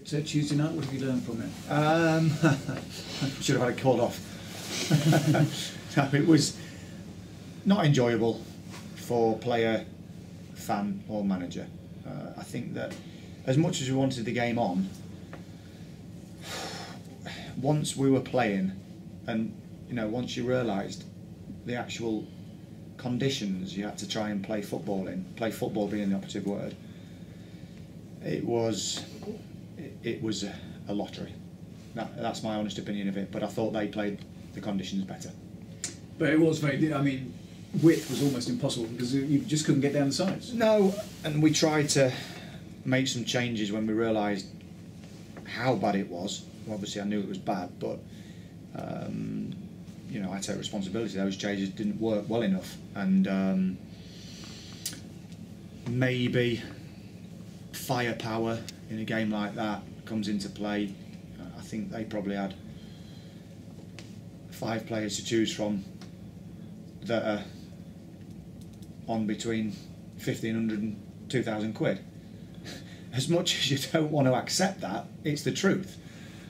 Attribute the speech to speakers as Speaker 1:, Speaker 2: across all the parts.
Speaker 1: Tuesday night, what have you learned from it?
Speaker 2: Should have had it called off. No, it was not enjoyable for player, fan or manager. I think that as much as we wanted the game on, once we were playing and once you realised the actual conditions you had to try and play football in, play football being the operative word, it was a lottery. That's my honest opinion of it, but I thought they played the conditions better.
Speaker 1: But it was very, width was almost impossible because you just couldn't get down the sides.
Speaker 2: No, and we tried to make some changes when we realised how bad it was. Obviously I knew it was bad, but I take responsibility. Those changes didn't work well enough, and maybe firepower in a game like that comes into play. I think they probably had 5 players to choose from that are on between 1,500 and 2,000 quid. As much as you don't want to accept that, it's the truth.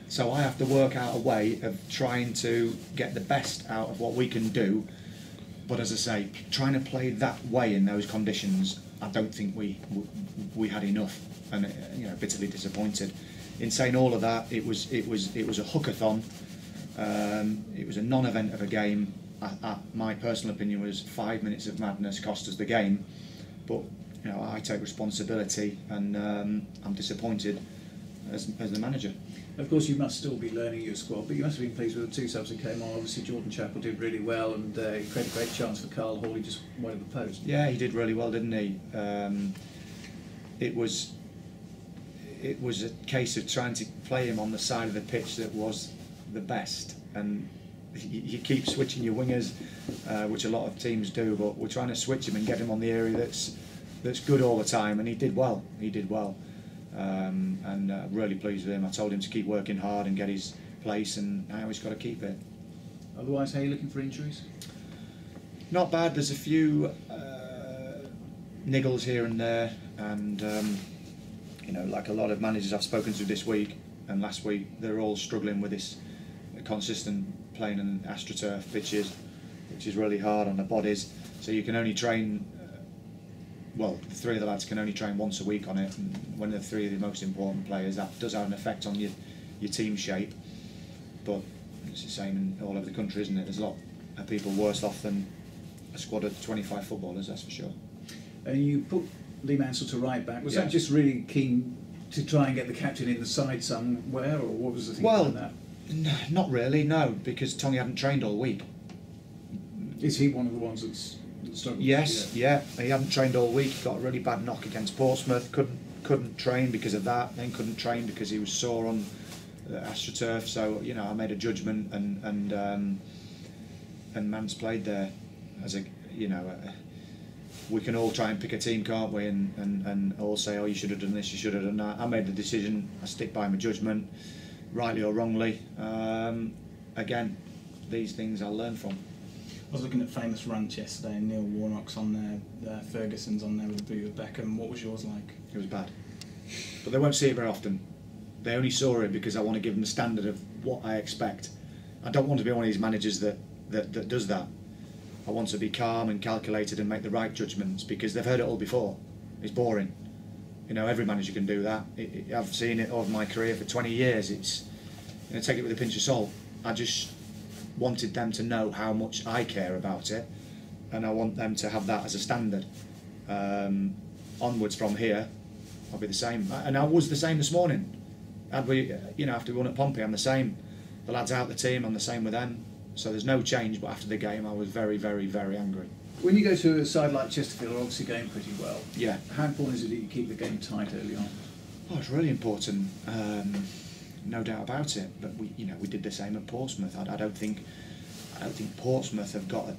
Speaker 2: So I have to work out a way of trying to get the best out of what we can do. But as I say, trying to play that way in those conditions, I don't think we had enough, and bitterly disappointed. In saying all of that, it was a hookathon. It was a non-event of a game. My personal opinion was 5 minutes of madness cost us the game, but I take responsibility, and I'm disappointed as the manager.
Speaker 1: Of course, you must still be learning your squad, but you must have been pleased with the 2 subs that came on. Obviously, Jordan Chappell did really well, and he created a great chance for Carl Hall. He just went at the post.
Speaker 2: Yeah, he did really well, didn't he? It was a case of trying to play him on the side of the pitch that was the best, and you keep switching your wingers, which a lot of teams do, but we're trying to switch him and get him on the area that's good all the time, and he did well. And really pleased with him. I told him to keep working hard and get his place, and now he's got to keep it.
Speaker 1: Otherwise, how are you looking for injuries?
Speaker 2: Not bad. There's a few niggles here and there, and like a lot of managers I've spoken to this week and last week, they're all struggling with this consistent playing in AstroTurf pitches, which is really hard on the bodies. So you can only train. Well, the 3 of the lads can only train once a week on it, and when they're 3 of the most important players, that does have an effect on your team shape. But it's the same in all over the country, isn't it? There's a lot of people worse off than a squad of 25 footballers, that's for sure.
Speaker 1: And you put Lee Mansell to right back. Was
Speaker 2: Yeah.
Speaker 1: that just really keen to try and get the captain in the side somewhere, or what was the thing behind that?
Speaker 2: Not really, no, because Tony hadn't trained all week.
Speaker 1: Is he one of the ones that's struggled?
Speaker 2: Yes, yeah, he hadn't trained all week. He got a really bad knock against Portsmouth. Couldn't train because of that. Then couldn't train because he was sore on AstroTurf. So I made a judgment, and Mans played there as a we can all try and pick a team, can't we? And all say, oh, you should have done this, you should have done that. I made the decision. I stick by my judgment, rightly or wrongly. Again, these things I'll learn from.
Speaker 3: I was looking at Famous Ranch yesterday, and Neil Warnock's on there, Ferguson's on there with the boot of Beckham. What was yours like?
Speaker 2: It was bad. But they won't see it very often. They only saw it because I want to give them the standard of what I expect. I don't want to be one of these managers that does that. I want to be calm and calculated and make the right judgments, because they've heard it all before. It's boring. Every manager can do that. I've seen it over my career for 20 years. It's take it with a pinch of salt. I just wanted them to know how much I care about it, and I want them to have that as a standard. Onwards from here, I'll be the same, and I was the same this morning. After we won at Pompey, I'm the same. The lads out the team, I'm the same with them. So there's no change. But after the game, I was very, very, very angry.
Speaker 1: When you go to a side like Chesterfield, are obviously going pretty well.
Speaker 2: Yeah.
Speaker 1: How important is it that you keep the game tight early on?
Speaker 2: Oh, it's really important. No doubt about it. But we did the same at Portsmouth. I don't think Portsmouth have got a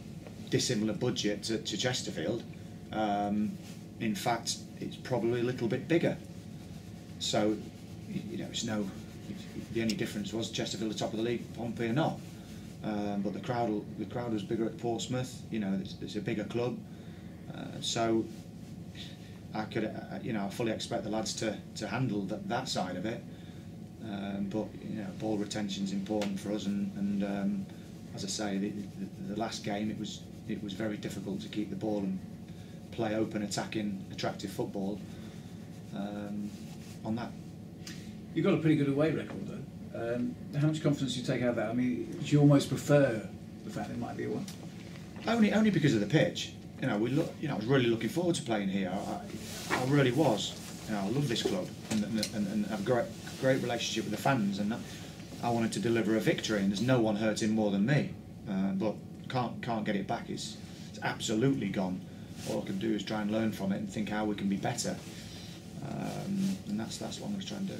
Speaker 2: dissimilar budget to Chesterfield. In fact, it's probably a little bit bigger. So, it's the only difference was Chesterfield the top of the league, Pompey are not. But the crowd was bigger at Portsmouth. It's a bigger club. So I could, I fully expect the lads to handle that side of it. But you know, ball retention is important for us, and as I say, the last game it was very difficult to keep the ball and play open, attacking, attractive football on that.
Speaker 1: You've got a pretty good away record though. How much confidence do you take out of that? I mean, do you almost prefer the fact it might be a one?
Speaker 2: Only because of the pitch. You know, I was really looking forward to playing here. I really was. You know, I love this club and have a great relationship with the fans, and I wanted to deliver a victory. And there's no one hurting more than me, but can't get it back. It's absolutely gone. All I can do is try and learn from it and think how we can be better, and that's what I'm going to try and do.